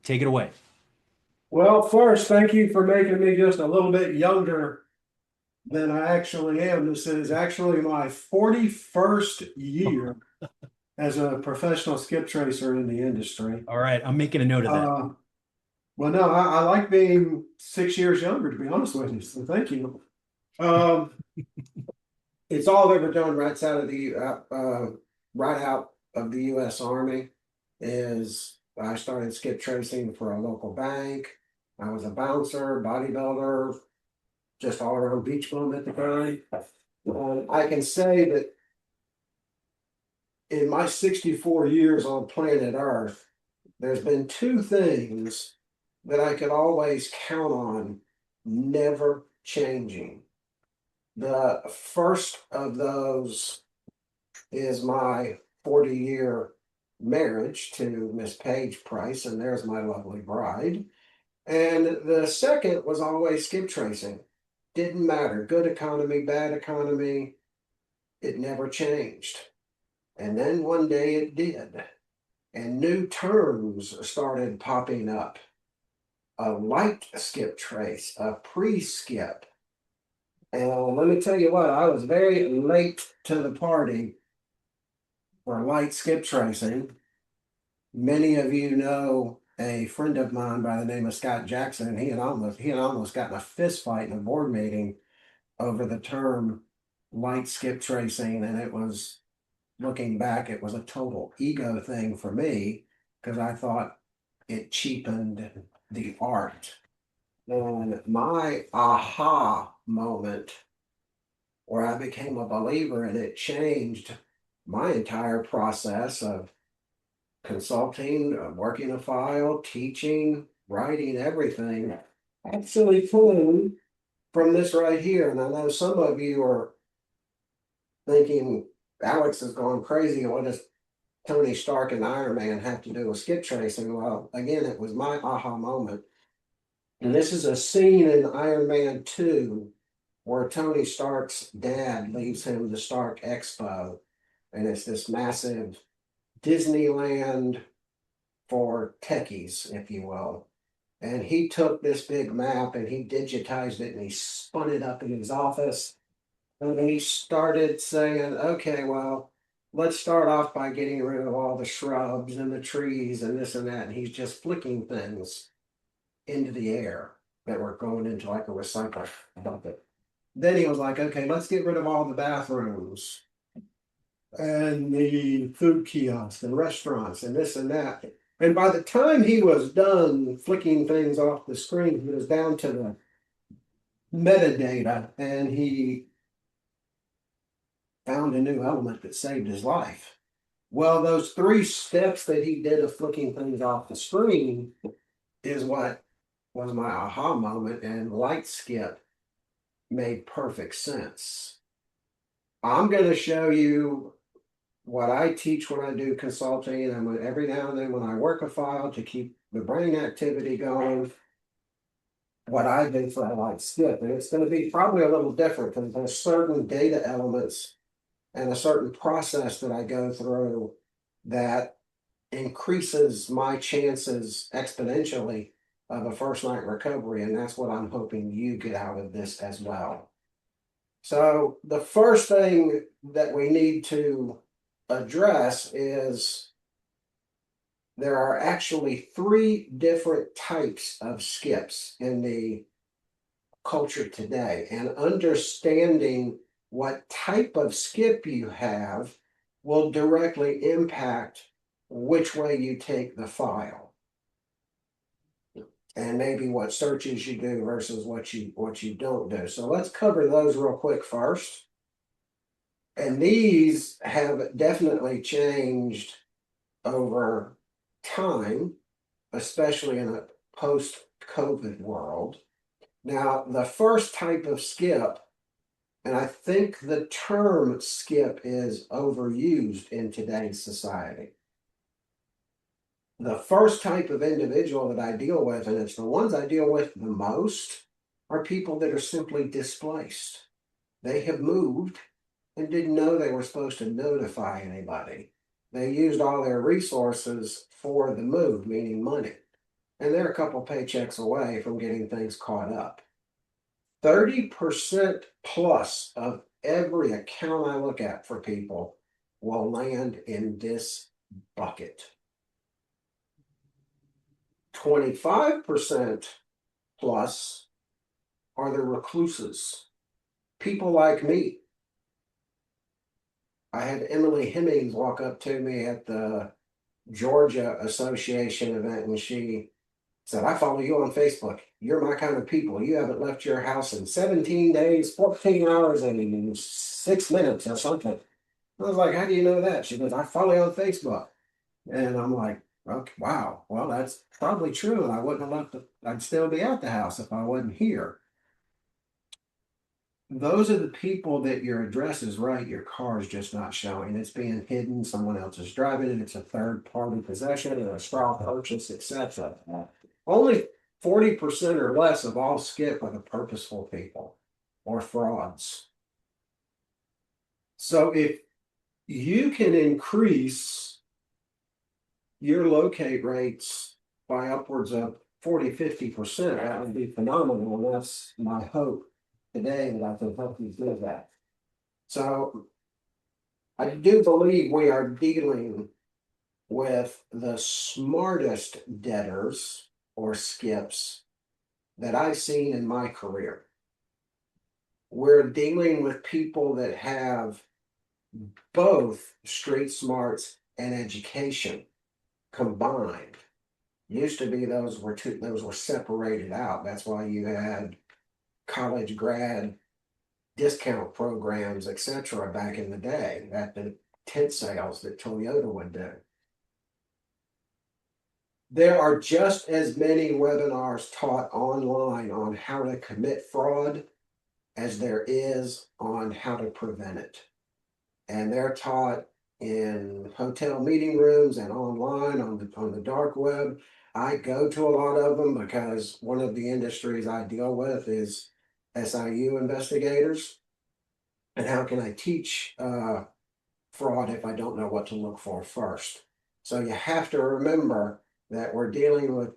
Take it away. Well, first, thank you for making me just a little bit younger than I actually am. This is actually my 41st year as a professional skip tracer in the industry. All right, I'm making a note of that. Uh, well, no, I like being 6 years younger, to be honest with you. So thank you. Um, it's all I've ever done right out of the U.S. Army. Is I started skip tracing for a local bank. I was a bouncer, bodybuilder, just all around beach bum at the time. I can say that in my 64 years on planet Earth, there's been two things that I could always count on never changing. The first of those is my 40-year marriage to Miss Paige Price, and there's my lovely bride. And the second was always skip tracing. Didn't matter, good economy, bad economy, it never changed. And then one day it did, and new terms started popping up. A light skip trace, a pre-skip. And let me tell you what, I was very late to the party for light skip tracing. Many of you know a friend of mine by the name of Scott Jackson, and he had almost gotten a fist fight in a board meeting over the term light skip tracing, and it was, looking back, it was a total ego thing for me because I thought it cheapened the art. And my aha moment where I became a believer and it changed my entire process of consulting, working a file, teaching, writing, everything, actually came from this right here. And I know some of you are thinking Alex has gone crazy. What does Tony Stark and Iron Man have to do with skip tracing? Well, again, it was my aha moment. And this is a scene in Iron Man 2 where Tony Stark's dad leaves him the Stark Expo. And it's this massive Disneyland for techies, if you will. And he took this big map and he digitized it and he spun it up in his office. And he started saying, okay, well, let's start off by getting rid of all the shrubs and the trees and this and that. And he's just flicking things into the air that were going into like a recycle bucket. Then he was like, okay, let's get rid of all the bathrooms and the food kiosks and restaurants and this and that. And by the time he was done flicking things off the screen, he was down to the metadata and he found a new element that saved his life. Well, those 3 steps that he did of flicking things off the screen is what was my aha moment, and Lite-Skip made perfect sense. I'm going to show you what I teach when I do consulting, and every now and then when I work a file to keep the brain activity going, what I do for a Lite-Skip. And it's going to be probably a little different because there's certain data elements and a certain process that I go through that increases my chances exponentially of a first night recovery. And that's what I'm hoping you get out of this as well. So the first thing that we need to address is there are actually 3 different types of skips in the culture today, and understanding what type of skip you have will directly impact which way you take the file and maybe what searches you do versus what you don't do. So let's cover those real quick first. And these have definitely changed over time, especially in a post-COVID world. Now, the first type of skip, and I think the term skip is overused in today's society. The first type of individual that I deal with, and it's the ones I deal with the most, are people that are simply displaced. They have moved and didn't know they were supposed to notify anybody. They used all their resources for the move, meaning money. and they're a couple paychecks away from getting things caught up. 30% plus of every account I look at for people will land in this bucket. 25% plus are the recluses, people like me. I had Emily Hemmings walk up to me at the Georgia Association event, and she said, I follow you on Facebook. You're my kind of people. You haven't left your house in 17 days, 14 hours, and 6 minutes or something. I was like, how do you know that? She goes, I follow you on Facebook. And I'm like, okay, wow. Well, that's probably true. And I wouldn't have left it. I'd still be at the house if I wasn't here. Those are the people that your address is right, your car is just not showing. It's being hidden, someone else is driving it, it's a third-party possession, or a straw purchase, etc. Only 40% or less of all skip are the purposeful people or frauds. So if you can increase your locate rates by upwards of 40-50%, that would be phenomenal. And that's my hope today, that I can help you do that. So I do believe we are dealing with the smartest debtors or skips that I've seen in my career. We're dealing with people that have both street smarts and education combined. Used to be those were separated out. That's why you had college grad discount programs, etc. back in the day, at the tent sales that Toyota would do. There are just as many webinars taught online on how to commit fraud as there is on how to prevent it. And they're taught in hotel meeting rooms and online on the dark web. I go to a lot of them because one of the industries I deal with is SIU investigators. And how can I teach fraud if I don't know what to look for first? So you have to remember that we're dealing with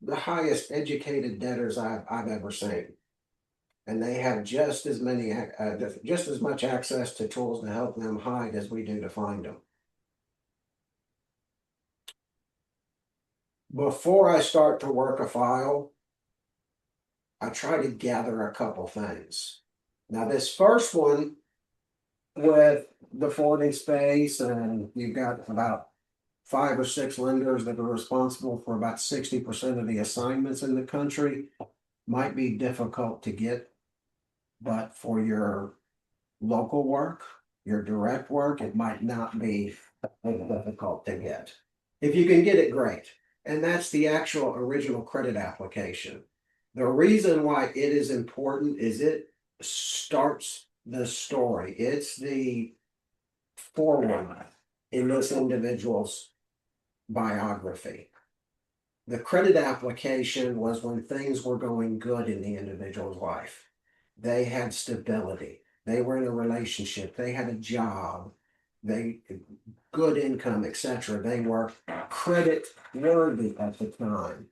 the highest educated debtors I've ever seen. And they have just as much access to tools to help them hide as we do to find them. Before I start to work a file, I try to gather a couple things. Now, this first one with the forwarding space, and you've got about 5 or 6 lenders that are responsible for about 60% of the assignments in the country, might be difficult to get. But for your local work, your direct work, it might not be difficult to get. If you can get it, great. And that's the actual original credit application. The reason why it is important is it starts the story. It's the foreword in this individual's biography. The credit application was when things were going good in the individual's life. They had stability. They were in a relationship. They had a job. They good income, etc. They were credit worthy at the time.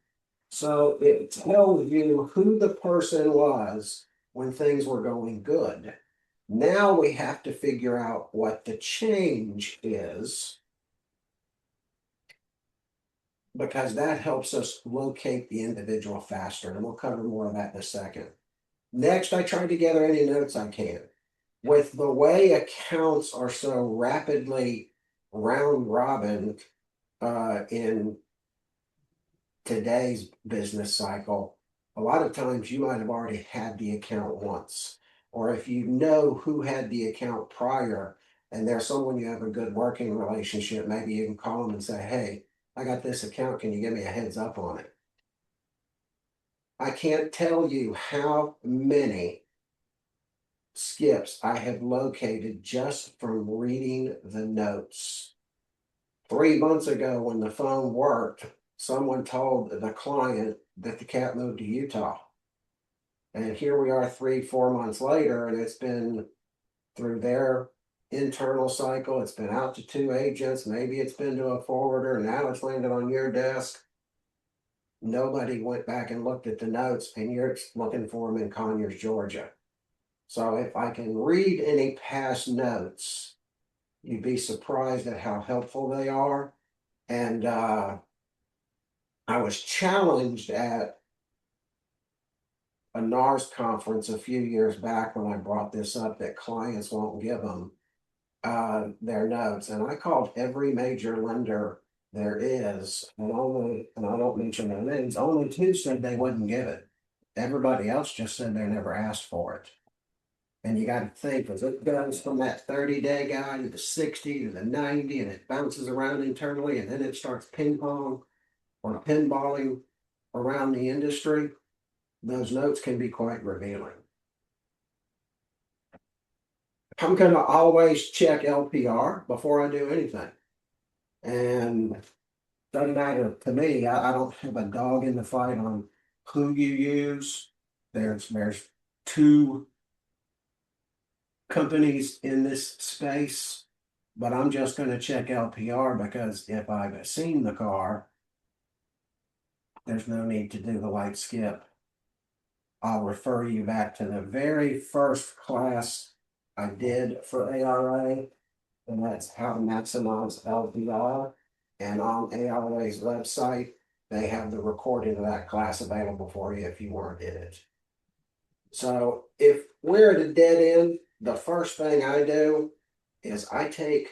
So it tells you who the person was when things were going good. Now we have to figure out what the change is, because that helps us locate the individual faster. And we'll cover more of that in a second. Next, I try to gather any notes I can. With the way accounts are so rapidly round robin in today's business cycle, a lot of times you might have already had the account once. Or if you know who had the account prior and there's someone you have a good working relationship, maybe you can call them and say, hey, I got this account, can you give me a heads up on it? I can't tell you how many skips I have located just from reading the notes. 3 months ago, when the phone worked, someone told the client that the cat moved to Utah. And here we are 3-4 months later, and it's been through their internal cycle. It's been out to 2 agents. Maybe it's been to a forwarder. Now it's landed on your desk. nobody went back and looked at the notes, and you're looking for them in Conyers, Georgia. So if I can read any past notes, you'd be surprised at how helpful they are. And I was challenged at a NARS conference a few years back when I brought this up that clients won't give them their notes. And I called every major lender there is, and I don't mention their names, only two said they wouldn't give it. Everybody else just said they never asked for it. And you got to think, as it goes from that 30-day guy to the 60 to the 90, and it bounces around internally, and then it starts ping pong or pinballing around the industry, those notes can be quite revealing. I'm going to always check LPR before I do anything. And doesn't matter to me. I don't have a dog in the fight on who you use. There's two companies in this space, but I'm just going to check LPR because if I've seen the car, there's no need to do the Lite-Skip. I'll refer you back to the very first class I did for ARA, and that's how to maximize LPR. And on ARA's website, they have the recording of that class available for you if you weren't in it. So if we're at a dead end, the first thing I do is I take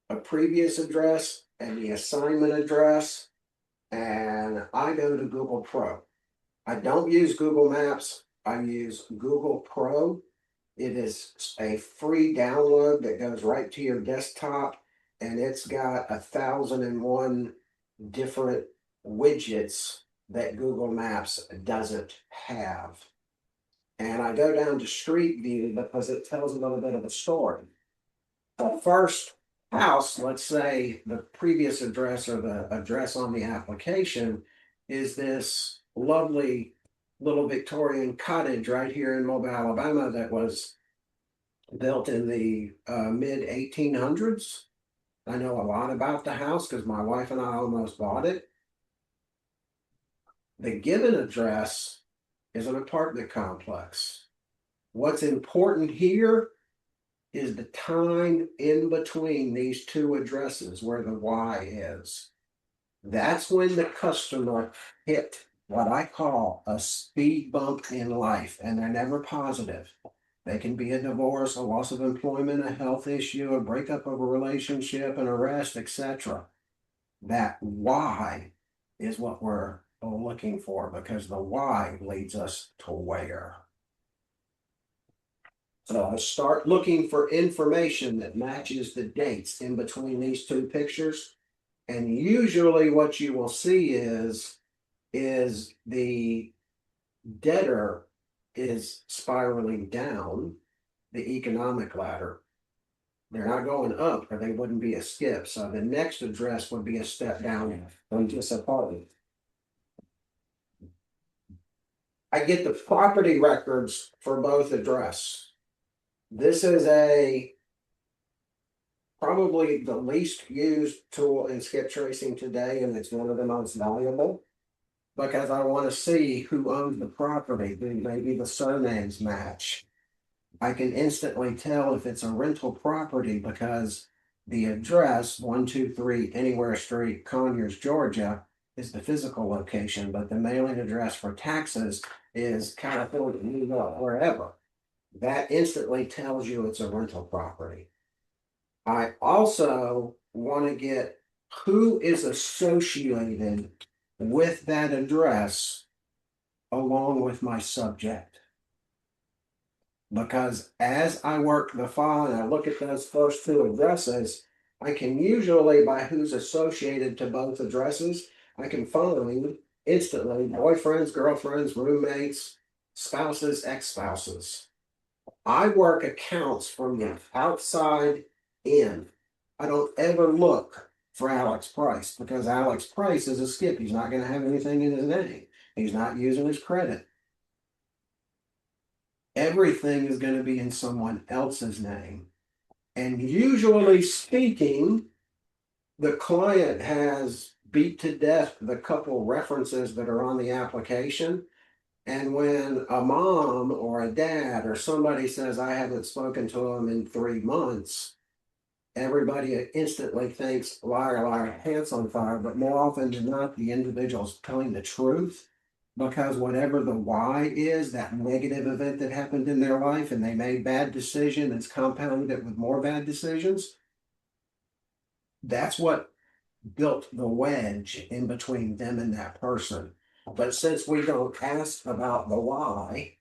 a previous address and the assignment address, and I go to Google Pro. I don't use Google Maps. I use Google Pro. It is a free download that goes right to your desktop, and it's got 1,001 different widgets that Google Maps doesn't have. And I go down to Street View because it tells a little bit of a story. The first house, let's say the previous address or the address on the application, is this lovely little Victorian cottage right here in Mobile, Alabama that was built in the mid 1800s. I know a lot about the house because my wife and I almost bought it. The given address is an apartment complex. What's important here is the time in between these two addresses where the Y is. That's when the customer hit what I call a speed bump in life, and they're never positive. They can be a divorce, a loss of employment, a health issue, a breakup of a relationship, an arrest, etc. That why is what we're looking for, because the why leads us to where. So I start looking for information that matches the dates in between these two pictures. And usually what you will see is the debtor is spiraling down the economic ladder. They're not going up, or they wouldn't be a skip. So the next address would be a step down from disappointment. I get the property records for both address. This is probably the least used tool in skip tracing today, and it's one of the most valuable because I want to see who owns the property. Maybe the surnames match. I can instantly tell if it's a rental property because the address 123 Anywhere Street, Conyers, Georgia, is the physical location, but the mailing address for taxes is California, New York, wherever. That instantly tells you it's a rental property. I also want to get who is associated with that address along with my subject. Because as I work the file and I look at those first two addresses, I can usually, by who's associated to both addresses, I can find instantly boyfriends, girlfriends, roommates, spouses, ex-spouses. I work accounts from the outside in. I don't ever look for Alex Price because Alex Price is a skip. He's not going to have anything in his name. He's not using his credit. Everything is going to be in someone else's name. And usually speaking, the client has beat to death the couple references that are on the application. And when a mom or a dad or somebody says, I haven't spoken to them in 3 months, everybody instantly thinks liar, liar, pants on fire. But more often than not, the individual's telling the truth, because whatever the why is, that negative event that happened in their life and they made bad decision that's compounded it with more bad decisions, that's what built the wedge in between them and that person. But since we don't ask about the why,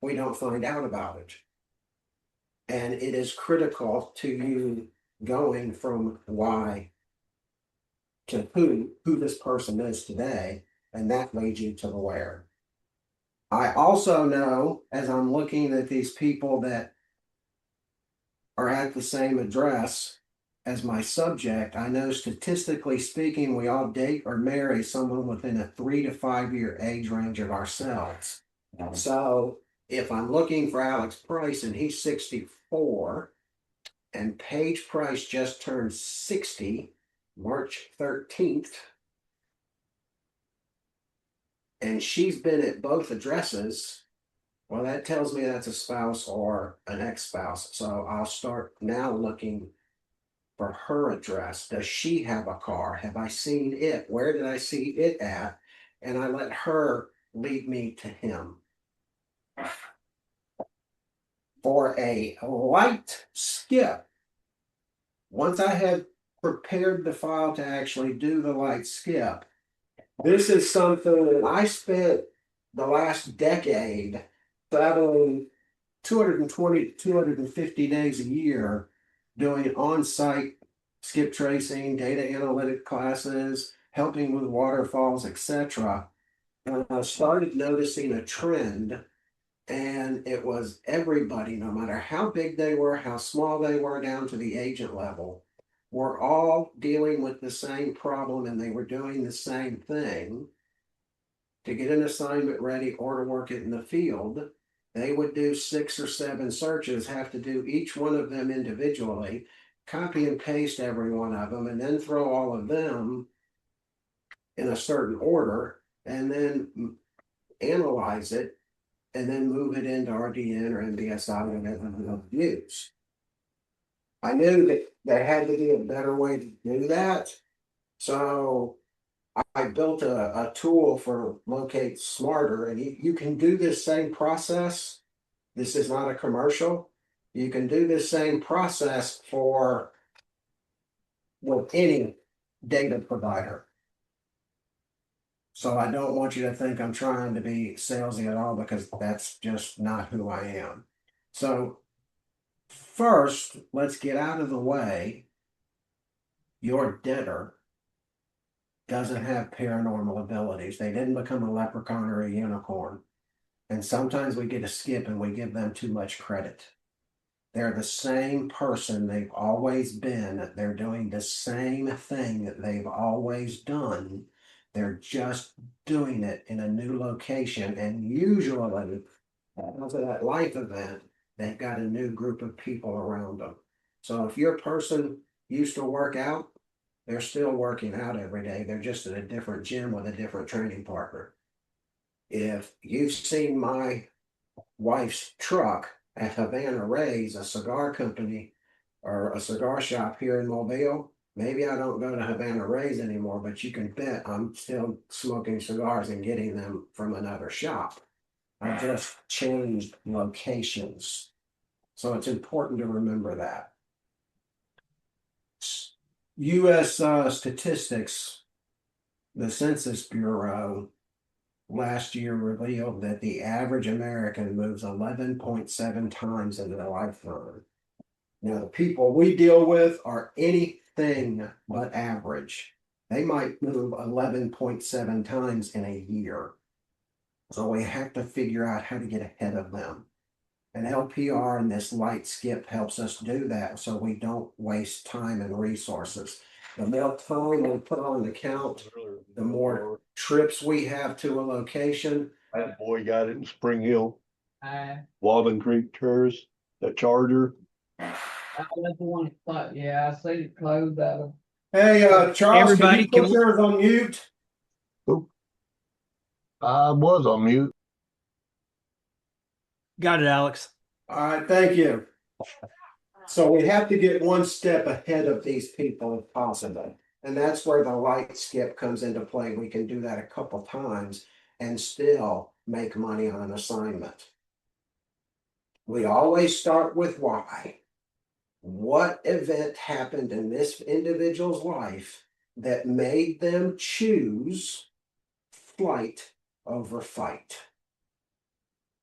we don't find out about it. And it is critical to you going from why to who this person is today, and that leads you to the where. I also know, as I'm looking at these people that are at the same address as my subject, I know statistically speaking, we all date or marry someone within a 3 to 5 year age range of ourselves. So if I'm looking for Alex Price and he's 64, and Paige Price just turned 60, March 13th, and she's been at both addresses, well, that tells me that's a spouse or an ex-spouse. So I'll start now looking for her address. Does she have a car? Have I seen it? Where did I see it at? And I let her lead me to him. For a Lite-Skip, once I had prepared the file to actually do the Lite-Skip, this is something that I spent the last decade traveling 220 to 250 days a year doing on-site skip tracing, data analytic classes, helping with waterfalls, etc. And I started noticing a trend, and it was everybody, no matter how big they were, how small they were, down to the agent level, were all dealing with the same problem, and they were doing the same thing. To get an assignment ready or to work it in the field, they would do 6 or 7 searches, have to do each one of them individually, copy and paste every one of them, and then throw all of them in a certain order, and then analyze it, and then move it into RDN or MBSI, whatever you use. I knew that there had to be a better way to do that. So I built a tool for LocateSmarter, and you can do this same process. This is not a commercial. You can do this same process with any data provider. So I don't want you to think I'm trying to be salesy at all, because that's just not who I am. So first, let's get out of the way. Your debtor doesn't have paranormal abilities. They didn't become a leprechaun or a unicorn. And sometimes we get a skip and we give them too much credit. They're the same person they've always been. They're doing the same thing that they've always done. They're just doing it in a new location. And usually, after that life event, they've got a new group of people around them. So if your person used to work out, they're still working out every day. They're just at a different gym with a different training partner. If you've seen my wife's truck at Havana Ray's, a cigar company or a cigar shop here in Mobile, maybe I don't go to Havana Ray's anymore, but you can bet I'm still smoking cigars and getting them from another shop. I just changed locations. So it's important to remember that. U.S. Statistics, the Census Bureau, last year revealed that the average American moves 11.7 times in their lifetime. Now, the people we deal with are anything but average. They might move 11.7 times in a year. So we have to figure out how to get ahead of them. And LPR and this Lite-Skip helps us do that, so we don't waste time and resources. The more time we put on the count, the more trips we have to a location. That boy got it in Spring Hill. Walden Creek Tours, the Charger. That's the one I thought, yeah, I see it closed out of. Hey, Charles, can Everybody, you put yours on mute? Oop. I was on mute. got it, Alex. All right, thank you. So we have to get one step ahead of these people if possible. And that's where the Lite-Skip comes into play. We can do that a couple times and still make money on an assignment. We always start with why. What event happened in this individual's life that made them choose flight over fight?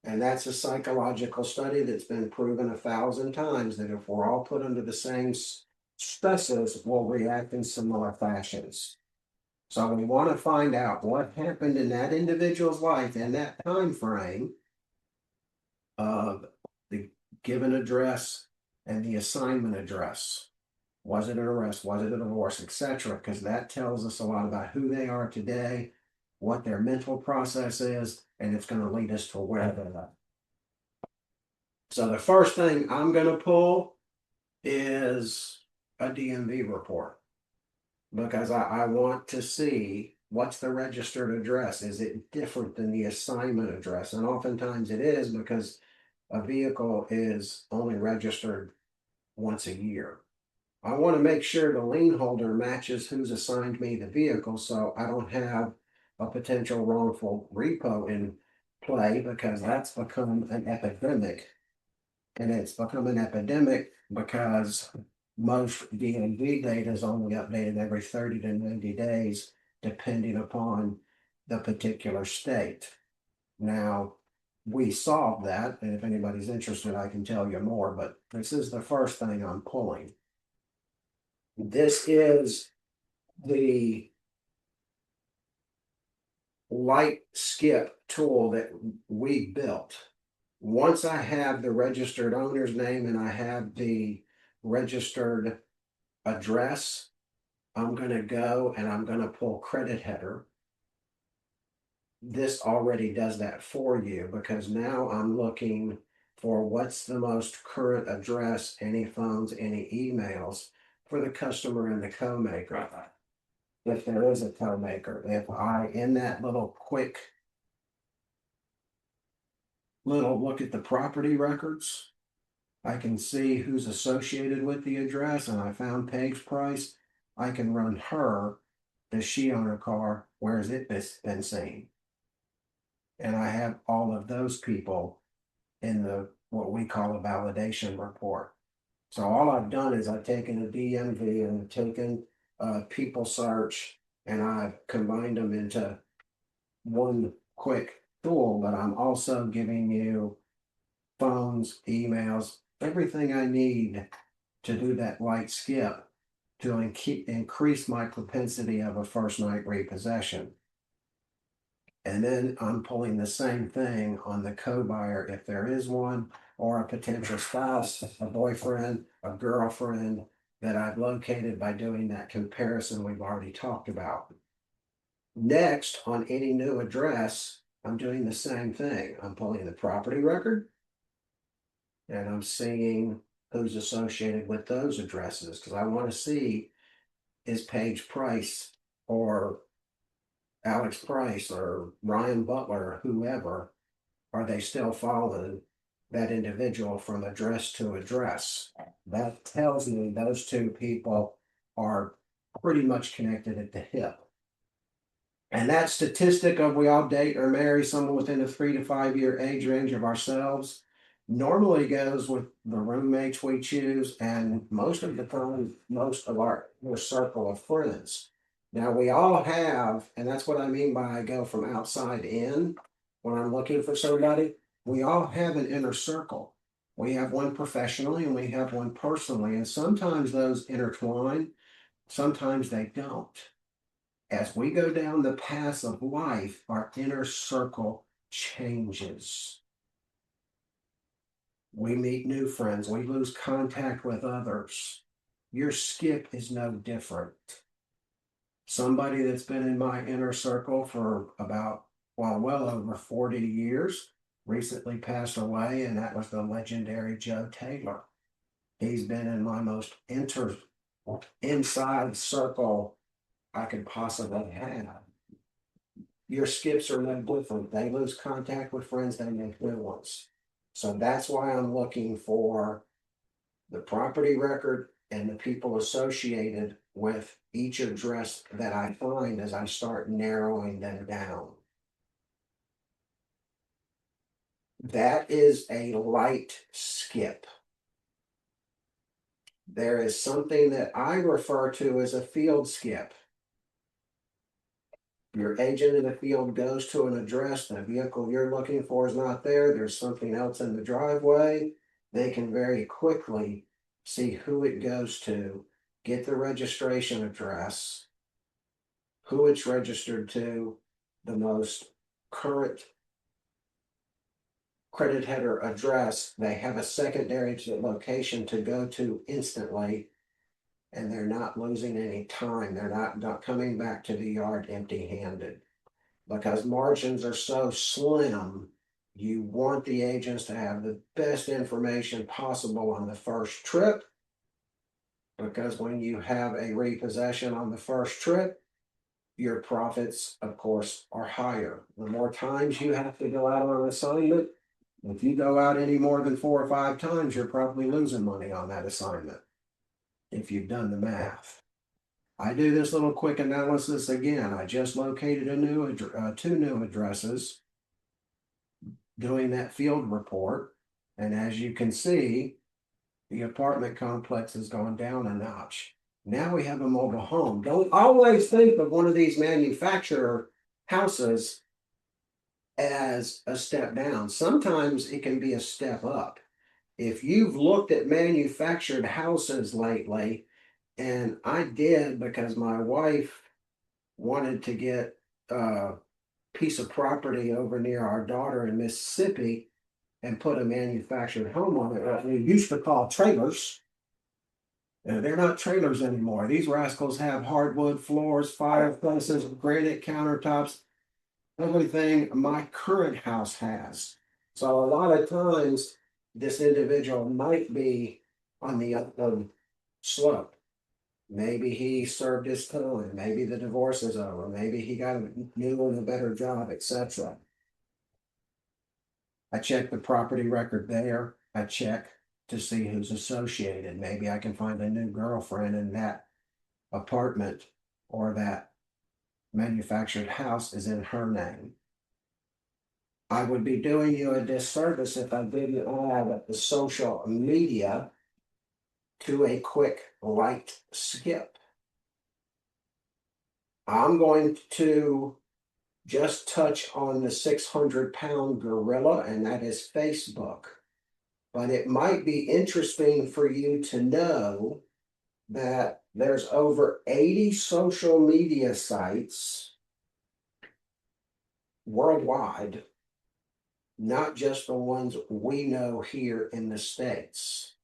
And that's a psychological study that's been proven 1,000 times that if we're all put under the same stresses, we'll react in similar fashions. So we want to find out what happened in that individual's life in that time frame of the given address and the assignment address. Was it an arrest? Was it a divorce, etc.? Because that tells us a lot about who they are today, what their mental process is, and it's going to lead us to where they're at. So the first thing I'm going to pull is a DMV report because I want to see what's the registered address. Is it different than the assignment address? And oftentimes it is because a vehicle is only registered once a year. I want to make sure the lien holder matches who's assigned me the vehicle so I don't have a potential wrongful repo in play because that's become an epidemic. And it's become an epidemic because most DMV data is only updated every 30 to 90 days, depending upon the particular state. Now, we solved that, and if anybody's interested, I can tell you more, but this is the first thing I'm pulling. This is the Lite-Skip tool that we built. Once I have the registered owner's name and I have the registered address, I'm going to go and I'm going to pull credit header. This already does that for you because now I'm looking for what's the most current address, any phones, any emails for the customer and the co-maker. If there is a co-maker, if I, in that little quick little look at the property records, I can see who's associated with the address, and I found Paige Price. I can run her. Does she own a car? Where has it been seen? And I have all of those people in the what we call a validation report. So all I've done is I've taken a DMV and taken a people search and I've combined them into one quick tool, but I'm also giving you phones, emails, everything I need to do that Lite-Skip to increase my propensity of a first night repossession. And then I'm pulling the same thing on the co-buyer if there is one, or a potential spouse, a boyfriend, a girlfriend that I've located by doing that comparison we've already talked about. Next, on any new address, I'm doing the same thing. I'm pulling the property record and I'm seeing who's associated with those addresses because I want to see is Paige Price or Alex Price or Ryan Butler or whoever, are they still following that individual from address to address? That tells me those two people are pretty much connected at the hip. And that statistic of we all date or marry someone within a 3 to 5 year age range of ourselves normally goes with the roommates we choose and most of the time, most of our circle of friends. Now we all have, and that's what I mean by I go from outside in when I'm looking for somebody, we all have an inner circle. We have one professionally and we have one personally, and sometimes those intertwine, sometimes they don't. As we go down the path of life, our inner circle changes. We meet new friends, we lose contact with others. Your skip is no different. Somebody that's been in my inner circle for about, well over 40 years recently passed away, and that was the legendary Joe Taylor. He's been in my most inside circle I could possibly have. Your skips are no different. They lose contact with friends, they make new ones. So that's why I'm looking for the property record and the people associated with each address that I find as I start narrowing them down. That is a Lite-Skip. There is something that I refer to as a field skip. Your agent in the field goes to an address, the vehicle you're looking for is not there, there's something else in the driveway. They can very quickly see who it goes to, get the registration address, who it's registered to, the most current credit header address. They have a secondary location to go to instantly, and they're not losing any time. They're not coming back to the yard empty-handed. Because margins are so slim, you want the agents to have the best information possible on the first trip. Because when you have a repossession on the first trip, your profits, of course, are higher. The more times you have to go out on an assignment, if you go out any more than 4 or 5 times, you're probably losing money on that assignment, if you've done the math. I do this little quick analysis again. I just located a 2 new addresses doing that field report. And as you can see, the apartment complex has gone down a notch. Now we have a mobile home. Don't always think of one of these manufacturer houses as a step down. Sometimes it can be a step up. If you've looked at manufactured houses lately, and I did because my wife wanted to get a piece of property over near our daughter in Mississippi and put a manufactured home on it. What we used to call trailers. They're not trailers anymore. These rascals have hardwood floors, fireplaces, granite countertops, everything my current house has. So a lot of times this individual might be on the upward slope. Maybe he served his time, maybe the divorce is over, maybe he got a new and a better job, etc. I check the property record there. I check to see who's associated. Maybe I can find a new girlfriend in that apartment, or that manufactured house is in her name. I would be doing you a disservice if I didn't add the social media to a quick Lite-Skip. I'm going to just touch on the 600-pound gorilla, and that is Facebook. But it might be interesting for you to know that there's over 80 social media sites worldwide, not just the ones we know here in the States.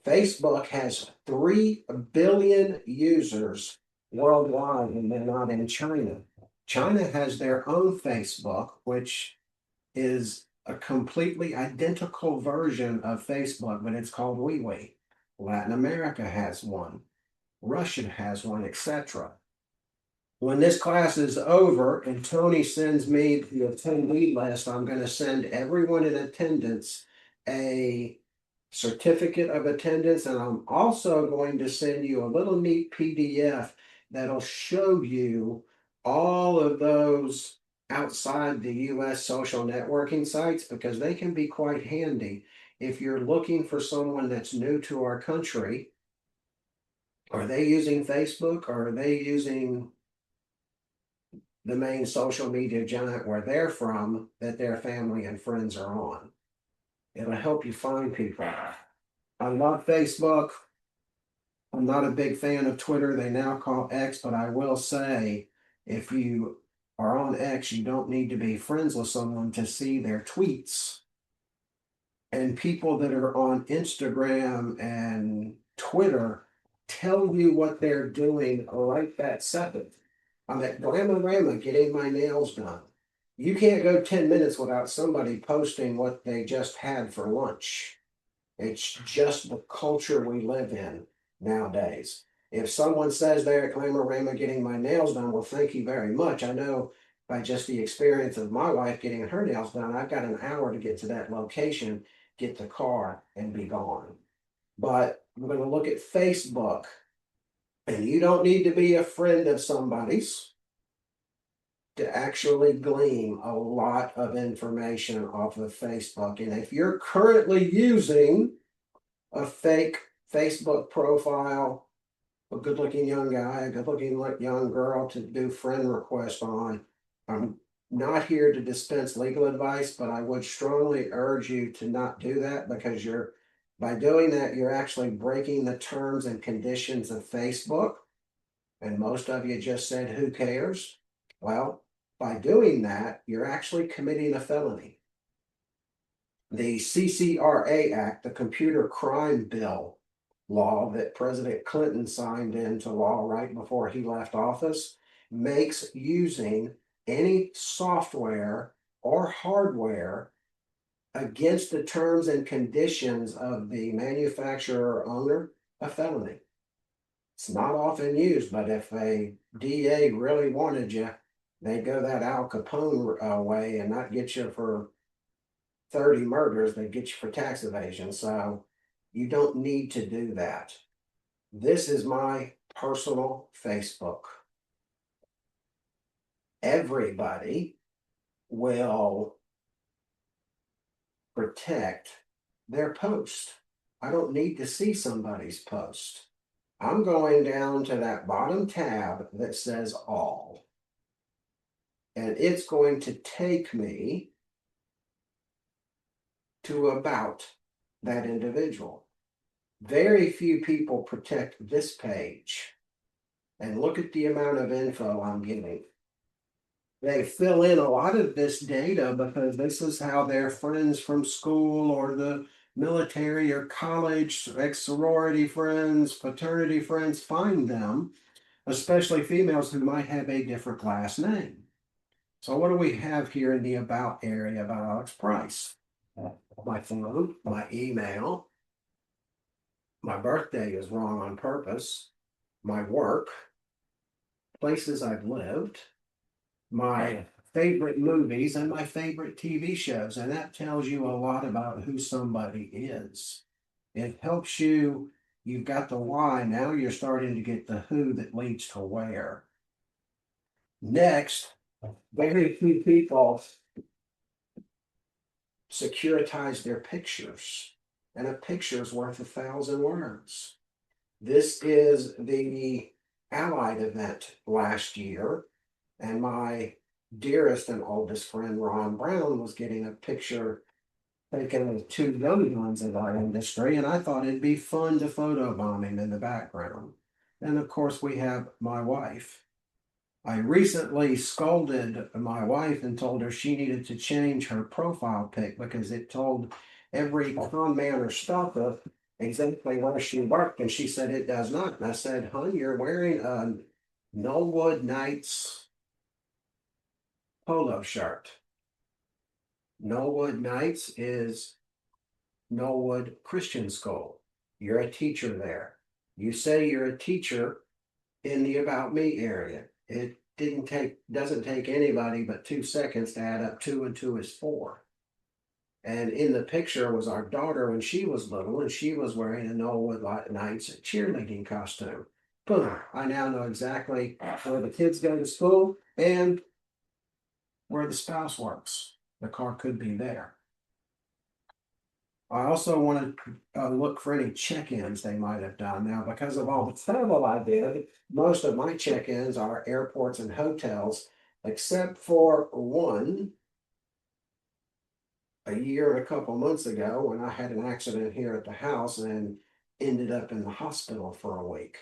Facebook has 3 billion users worldwide, and they're not in China. China has their own Facebook, which is a completely identical version of Facebook, but it's called WeWe. Latin America has one. Russia has one, etc. When this class is over and Tony sends me the attendee list, I'm going to send everyone in attendance a certificate of attendance, and I'm also going to send you a little neat PDF that'll show you all of those outside the US social networking sites, because they can be quite handy if you're looking for someone that's new to our country. Are they using Facebook, or are they using the main social media giant where they're from that their family and friends are on? It'll help you find people. I love Facebook. I'm not a big fan of Twitter. They now call X, but I will say, if you are on X, you don't need to be friends with someone to see their tweets. And people that are on Instagram and Twitter tell you what they're doing right that second. I'm at Glamorama getting my nails done. You can't go 10 minutes without somebody posting what they just had for lunch. It's just the culture we live in. nowadays. If someone says they're at Glamorama getting my nails done, well, thank you very much. I know by just the experience of my wife getting her nails done, I've got an hour to get to that location, get the car, and be gone. But I'm going to look at Facebook, and you don't need to be a friend of somebody's to actually glean a lot of information off of Facebook. And if you're currently using a fake Facebook profile, a good-looking young guy, a good-looking young girl to do friend requests on, I'm not here to dispense legal advice, but I would strongly urge you to not do that, because by doing that, you're actually breaking the terms and conditions of Facebook. And most of you just said, who cares? Well, by doing that, you're actually committing a felony. The CCRA Act, the Computer Crime Bill law that President Clinton signed into law right before he left office, makes using any software or hardware against the terms and conditions of the manufacturer or owner a felony. It's not often used, but if a DA really wanted you, they'd go that Al Capone way and not get you for 30 murders, they'd get you for tax evasion. So you don't need to do that. This is my personal Facebook. Everybody will protect their post. I don't need to see somebody's post. I'm going down to that bottom tab that says all. And it's going to take me to about that individual. Very few people protect this page. And look at the amount of info I'm giving. They fill in a lot of this data because this is how their friends from school or the military or college, ex-sorority friends, fraternity friends find them, especially females who might have a different last name. So what do we have here in the about area about Alex Price? My phone, my email, my birthday is wrong on purpose, my work, places I've lived, my favorite movies, and my favorite TV shows. And that tells you a lot about who somebody is. It helps you, you've got the why, now you're starting to get the who that leads to where. Next, very few people securitize their pictures, and a picture is worth 1,000 words. This is the Allied event last year, and my dearest and oldest friend, Ron Brown, was getting a picture taken of two young ones in our industry, and I thought it'd be fun to photobomb him in the background. And of course, we have my wife. I recently scolded my wife and told her she needed to change her profile pic because it told every con man or stalker exactly where she worked, and she said it does not. And I said, "Hon, you're wearing a Knollwood Nights polo shirt. Knollwood Nights is Knollwood Christian School. You're a teacher there. You say you're a teacher in the About Me area. It doesn't take anybody but 2 seconds to add up 2 and 2 is 4. And in the picture was our daughter when she was little, and she was wearing a Knollwood Nights cheerleading costume. Boom! I now know exactly where the kids go to school and where the spouse works. The car could be there. I also want to look for any check-ins they might have done. Now, because of all the travel I did, most of my check-ins are airports and hotels, except for one a year and a couple months ago when I had an accident here at the house and ended up in the hospital for a week.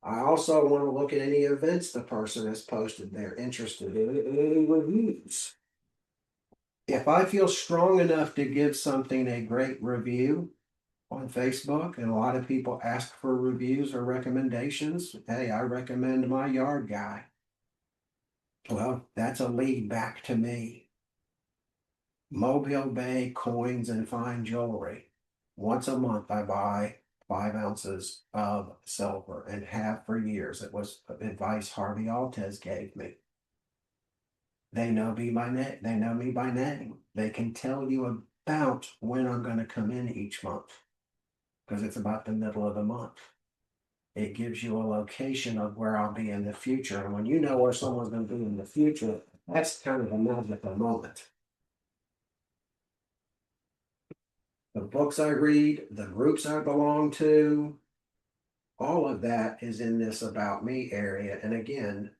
I also want to look at any events the person has posted they're interested in, any reviews. If I feel strong enough to give something a great review on Facebook, and a lot of people ask for reviews or recommendations, hey, I recommend my yard guy. Well, that's a lead back to me. Mobile Bay Coins and Fine Jewelry. Once a month I buy 5 ounces of silver and have for years. It was advice Harvey Altez gave me. They know me by name. They know me by name. They can tell you about when I'm going to come in each month because it's about the middle of the month. It gives you a location of where I'll be in the future. And when you know where someone's going to be in the future, that's kind of a magical moment. The books I read, the groups I belong to, all of that is in this about me area. And again,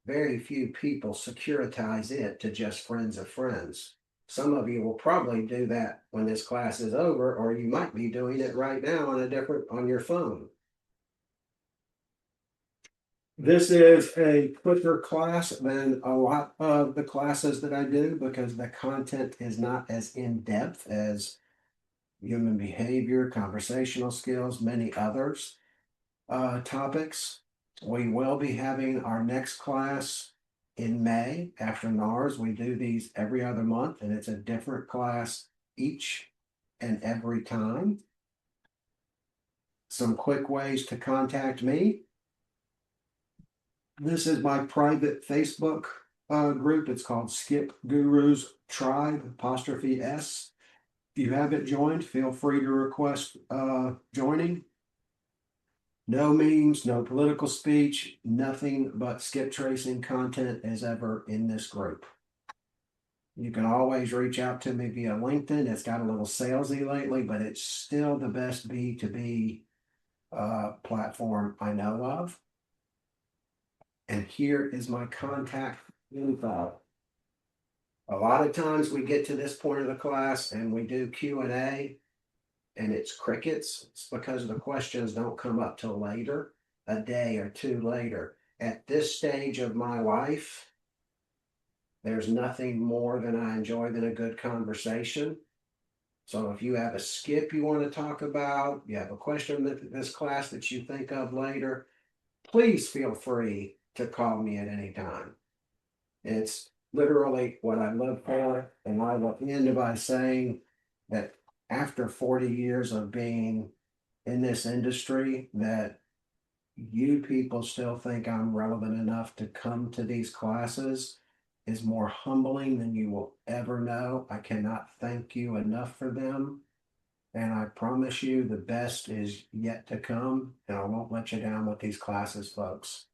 very few people securitize it to just friends of friends. Some of you will probably do that when this class is over, or you might be doing it right now on your phone. This is a quicker class than a lot of the classes that I do because the content is not as in-depth as human behavior, conversational skills, many others topics. We will be having our next class in May after NARS. We do these every other month, and it's a different class each and every time. Some quick ways to contact me. This is my private Facebook group. It's called Skip Gurus Tribe 'S. If you haven't joined, feel free to request joining. No memes, no political speech, nothing but skip tracing content is ever in this group. You can always reach out to me via LinkedIn. It's got a little salesy lately, but it's still the best B2B platform I know of. And here is my contact info. A lot of times we get to this point of the class and we do Q&A and it's crickets. It's because the questions don't come up till later, a day or two later. At this stage of my life, there's nothing more than I enjoy than a good conversation. So if you have a skip you want to talk about, you have a question in this class that you think of later, please feel free to call me at any time. It's literally what I live for. And I will end by saying that after 40 years of being in this industry, that you people still think I'm relevant enough to come to these classes is more humbling than you will ever know. I cannot thank you enough for them. And I promise you the best is yet to come. And I won't let you down with these classes, folks.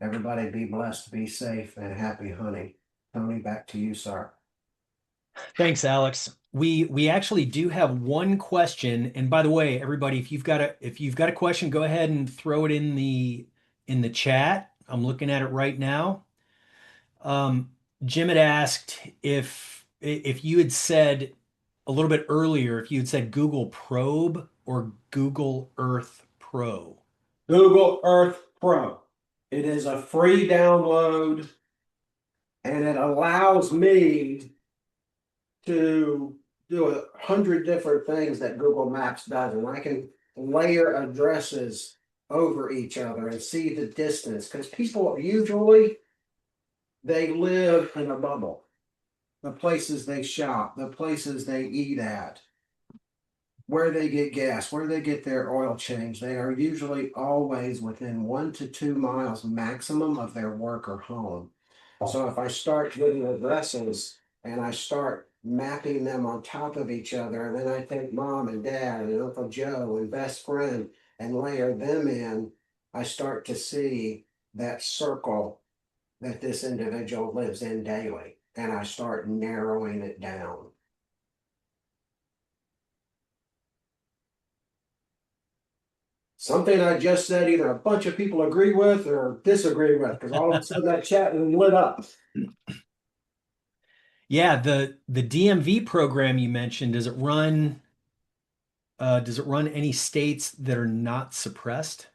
Everybody be blessed, be safe, and happy hunting. Tony, back to you, sir. Thanks, Alex. We actually do have one question. And by the way, everybody, if you've got a question, go ahead and throw it in the chat. I'm looking at it right now. Jim had asked if you had said a little bit earlier, if you had said Google Probe or Google Earth Pro. Google Earth Pro. It is a free download and it allows me to do 100 different things that Google Maps does. And I can layer addresses over each other and see the distance because people usually they live in a bubble. The places they shop, the places they eat at, where they get gas, where they get their oil change, they are usually always within 1 to 2 miles maximum of their work or home. So if I start getting addresses and I start mapping them on top of each other, and then I take mom and dad and Uncle Joe and best friend and layer them in, I start to see that circle that this individual lives in daily, and I start narrowing it down. Something I just said, either a bunch of people agree with or disagree with, because all of a sudden that chat is lit up. Yeah, the DMV program you mentioned, does it run any states that are not suppressed?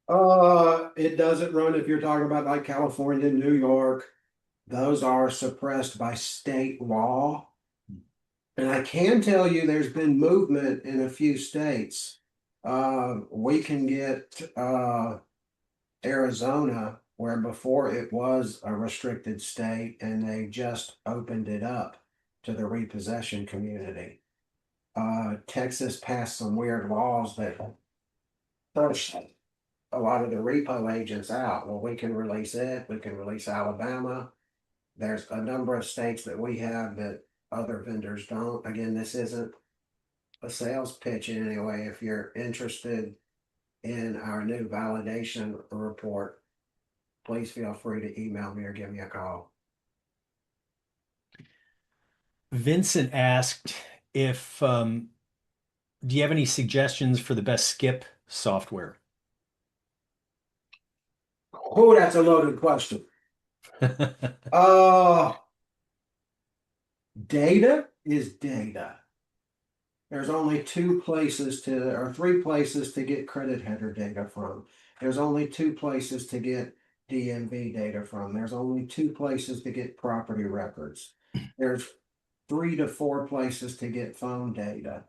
It doesn't run if you're talking about like California, New York. Those are suppressed by state law. And I can tell you there's been movement in a few states. We can get Arizona, where before it was a restricted state, and they just opened it up to the repossession community. Texas passed some weird laws that pushed a lot of the repo agents out. Well, we can release it. We can release Alabama. There's a number of states that we have that other vendors don't. Again, this isn't a sales pitch in any way. If you're interested in our new validation report, please feel free to email me or give me a call. Vincent asked if do you have any suggestions for the best skip software? Oh, that's a loaded question. Data is data. There's only two places to, or three places to get credit header data from. There's only two places to get DMV data from. There's only two places to get property records. There's 3 to 4 places to get phone data.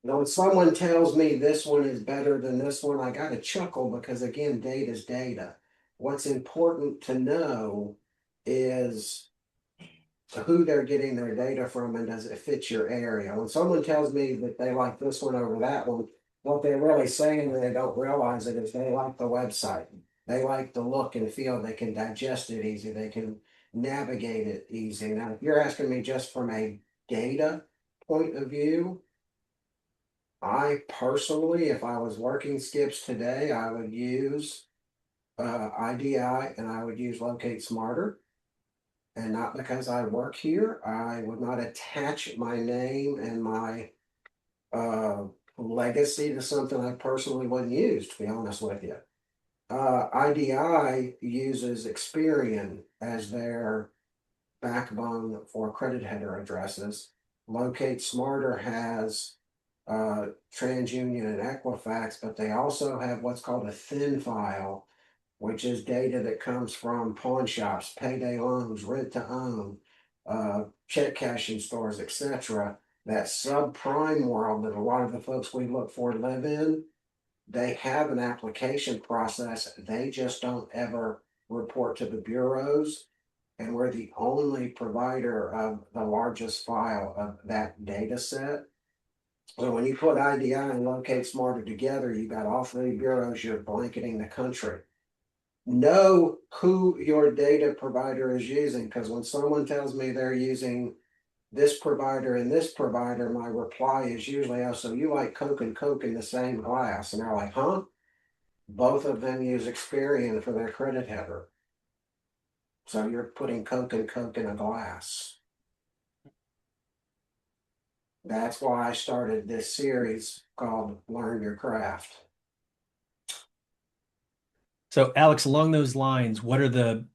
Now, when someone tells me this one is better than this one, I got to chuckle because, again, data is data. What's important to know is who they're getting their data from and does it fit your area. When someone tells me that they like this one over that one, what they're really saying when they don't realize it is they like the website. They like the look and feel. They can digest it easy. They can navigate it easy. Now, if you're asking me just from a data point of view, I personally, if I was working skips today, I would use IDI and I would use LocateSmarter. And not because I work here, I would not attach my name and my legacy to something I personally wouldn't use, to be honest with you. IDI uses Experian as their backbone for credit header addresses. LocateSmarter has TransUnion and Equifax, but they also have what's called a thin file, which is data that comes from pawn shops, payday loans, rent to own, check cashing stores, etc. That subprime world that a lot of the folks we look for live in, they have an application process. They just don't ever report to the bureaus. And we're the only provider of the largest file of that data set. So when you put IDI and LocateSmarter together, you got all three bureaus, you're blanketing the country. Know who your data provider is using, because when someone tells me they're using this provider and this provider, my reply is usually, oh, so you like Coke and Coke in the same glass? And they're like, huh? Both of them use Experian for their credit header. So you're putting Coke and Coke in a glass. That's why I started this series called Learn Your Craft. So Alex, along those lines,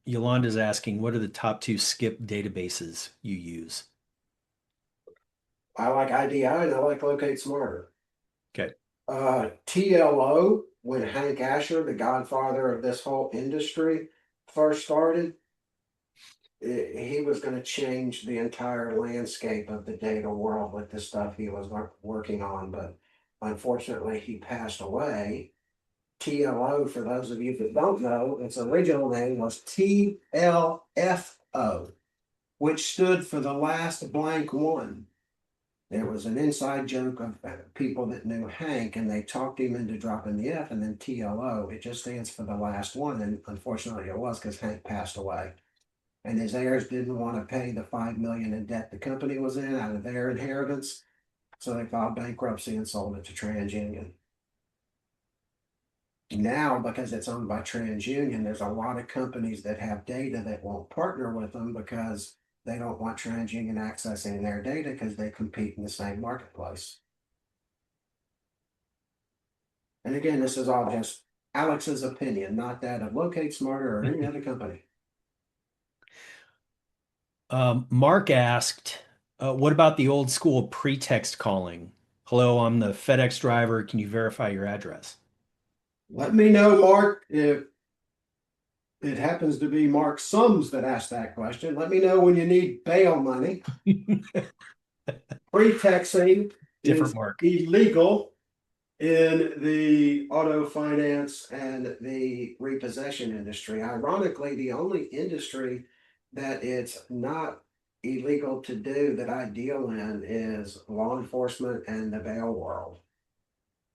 Yolanda's asking, what are the top 2 skip databases you use? I like IDI and I like LocateSmarter. Okay. TLO, when Hank Asher, the godfather of this whole industry, first started, he was going to change the entire landscape of the data world with the stuff he was working on, but unfortunately he passed away. TLO, for those of you that don't know, its original name was TLFO, which stood for the last blank one. There was an inside joke of people that knew Hank, and they talked him into dropping the F, and then TLO. It just stands for the last one, and unfortunately it was because Hank passed away. And his heirs didn't want to pay the $5 million in debt the company was in out of their inheritance, so they filed bankruptcy and sold it to TransUnion. Now, because it's owned by TransUnion, there's a lot of companies that have data that won't partner with them because they don't want TransUnion accessing their data because they compete in the same marketplace. And again, this is all just Alex's opinion, not that of LocateSmarter or any other company. Mark asked, what about the old school pretext calling? Hello, I'm the FedEx driver. Can you verify your address? Let me know, Mark, if it happens to be Mark Sums that asked that question. Let me know when you need bail money. Pretexting is Mark. illegal in the auto finance and the repossession industry. Ironically, the only industry that it's not illegal to do that I deal in is law enforcement and the bail world.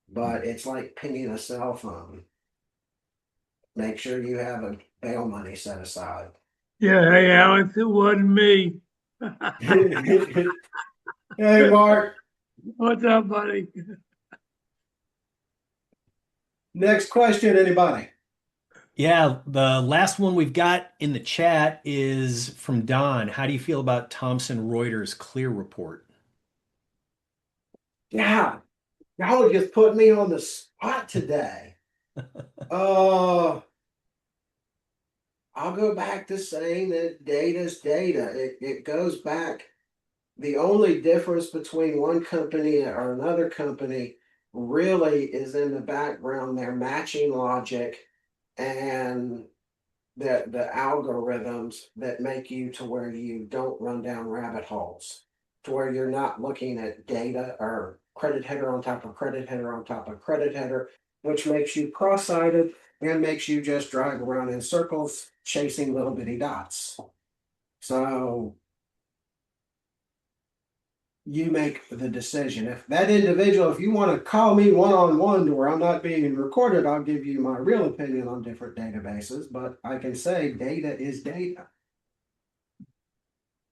But it's like pinging a cell phone. Make sure you have a bail money set aside. Yeah, hey Alex, it wasn't me. Hey, Mark. What's up, buddy? Next question, anybody? Yeah, the last one we've got in the chat is from Don. How do you feel about Thomson Reuters Clear Report? Yeah, y'all just put me on the spot today. I'll go back to saying that data's data. It goes back. The only difference between one company or another company really is in the background, their matching logic and the algorithms that make you to where you don't run down rabbit holes, to where you're not looking at data or credit header on top of credit header on top of credit header, which makes you cross-sighted and makes you just drive around in circles chasing little bitty dots. So you make the decision. If that individual, if you want to call me one-on-one to where I'm not being recorded, I'll give you my real opinion on different databases, but I can say data is data.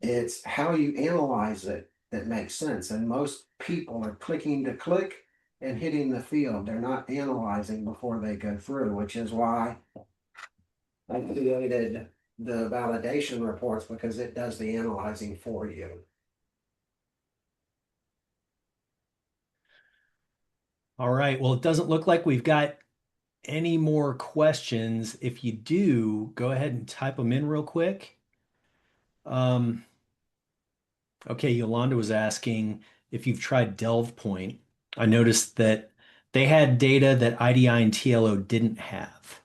It's how you analyze it that makes sense. And most people are clicking to click and hitting the field. They're not analyzing before they go through, which is why I created the validation reports, because it does the analyzing for you. All right. Well, it doesn't look like we've got any more questions. If you do, go ahead and type them in real quick. Okay, Yolanda was asking if you've tried Delve Point. I noticed that they had data that IDI and TLO didn't have.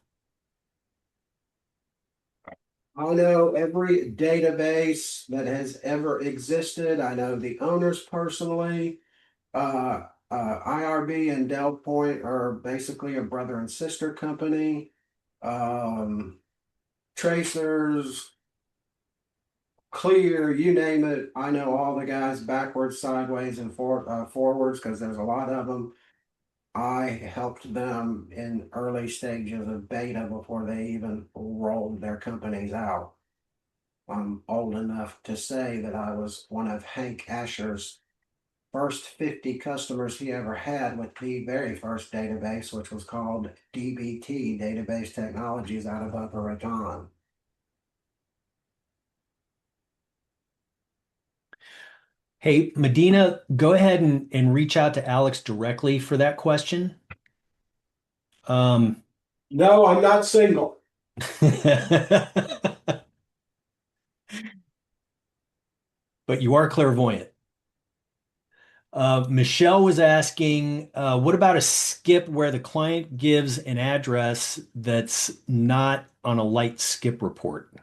I know every database that has ever existed. I know the owners personally. IRB and Delve Point are basically a brother and sister company. Tracers, Clear, you name it. I know all the guys backwards, sideways, and forwards, because there's a lot of them. I helped them in early stages of beta before they even rolled their companies out. I'm old enough to say that I was one of Hank Asher's first 50 customers he ever had with the very first database, which was called DBT, Database Technologies, out of Boca Raton. Hey, Medina, go ahead and reach out to Alex directly for that question. No, I'm not single. But you are clairvoyant. Michelle was asking, what about a skip where the client gives an address that's not on a Lite-Skip report?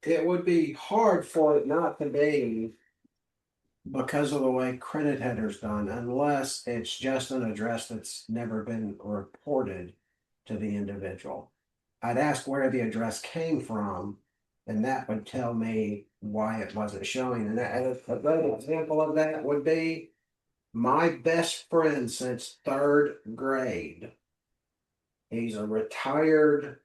It would be hard for it not to be, because of the way credit header's done, unless it's just an address that's never been reported to the individual. I'd ask where the address came from, and that would tell me why it wasn't showing. And a good example of that would be my best friend since third grade. He's a retired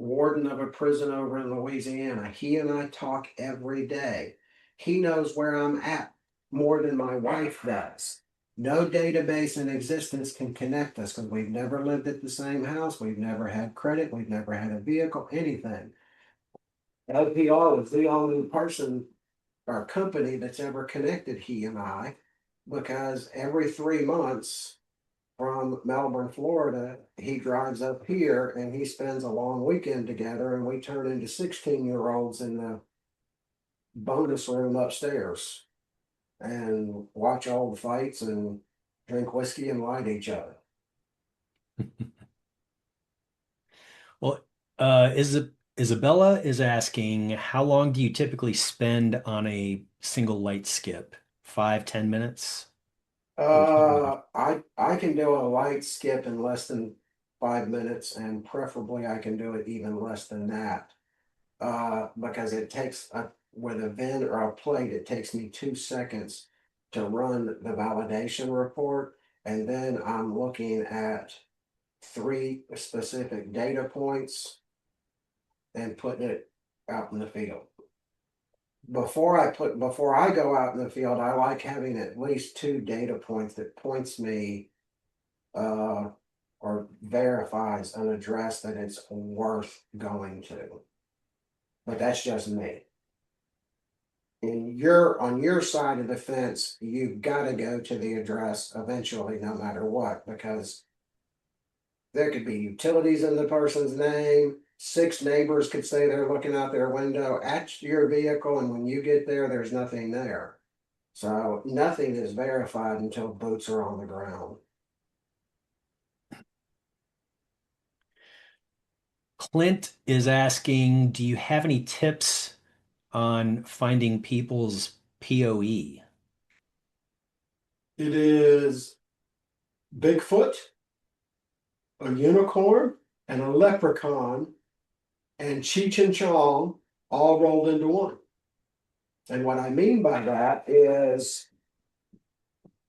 warden of a prison over in Louisiana. He and I talk every day. He knows where I'm at more than my wife does. No database in existence can connect us, because we've never lived at the same house. We've never had credit. We've never had a vehicle, anything. LPR was the only person or company that's ever connected he and I, because every 3 months from Melbourne, Florida, he drives up here and he spends a long weekend together, and we turn into 16-year-olds in the bonus room upstairs and watch all the fights and drink whiskey and lie to each other. Well, Isabella is asking, how long do you typically spend on a single Lite-Skip? 5, 10 minutes? I can do a Lite-Skip in less than 5 minutes, and preferably I can do it even less than that. Because it takes with a VIN or a plate, it takes me 2 seconds to run the validation report, and then I'm looking at 3 specific data points and putting it out in the field. Before I go out in the field, I like having at least 2 data points that points me or verifies an address that it's worth going to. But that's just me. On your side of the fence, you've got to go to the address eventually, no matter what, because there could be utilities in the person's name. 6 neighbors could say they're looking out their window at your vehicle, and when you get there, there's nothing there. So nothing is verified until boots are on the ground. Clint is asking, do you have any tips on finding people's POE? It is Bigfoot, a unicorn, and a leprechaun, and Cheech and Chong all rolled into one. And what I mean by that is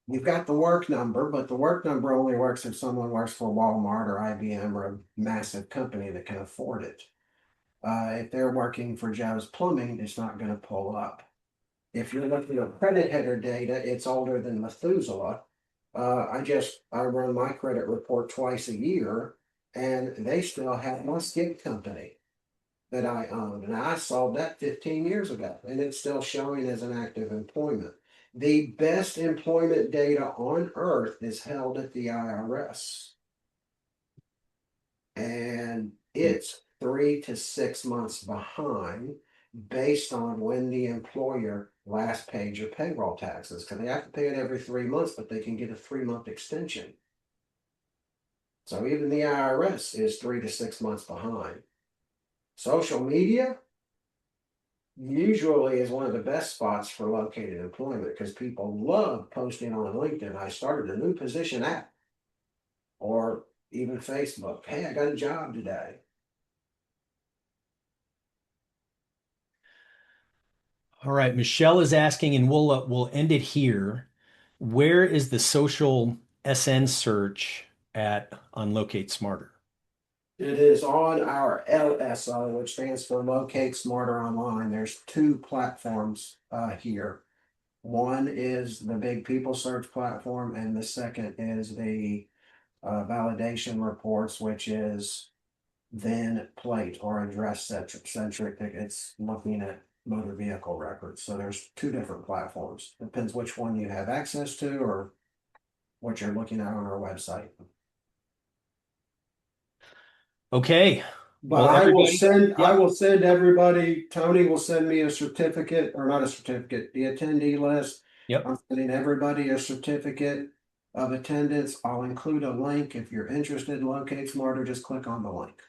you've got the work number, but the work number only works if someone works for Walmart or IBM or a massive company that can afford it. If they're working for Joe's Plumbing, it's not going to pull up. If you're looking at credit header data, it's older than Methuselah. I run my credit report twice a year, and they still have my skip company that I owned, and I sold that 15 years ago, and it's still showing as an active employment. The best employment data on earth is held at the IRS, and it's 3 to 6 months behind based on when the employer last paid your payroll taxes, because they have to pay it every 3 months, but they can get a 3-month extension. So even the IRS is 3 to 6 months behind. Social media usually is one of the best spots for located employment because people love posting on LinkedIn. I started a new position at, or even Facebook. Hey, I got a job today. All right, Michelle is asking, and we'll end it here. Where is the social SN search at on LocateSmarter? It is on our LSO, which stands for LocateSmarter Online. There's 2 platforms here. One is the big people search platform, and the second is the validation reports, which is VIN plate or address centric. It's looking at motor vehicle records. So there's 2 different platforms. Depends which one you have access to or what you're looking at on our website. Okay. But Well, I will send everybody, Tony will send me a certificate, or not a certificate, the attendee list. Yep. I'm sending everybody a certificate of attendance. I'll include a link. If you're interested in LocateSmarter, just click on the link.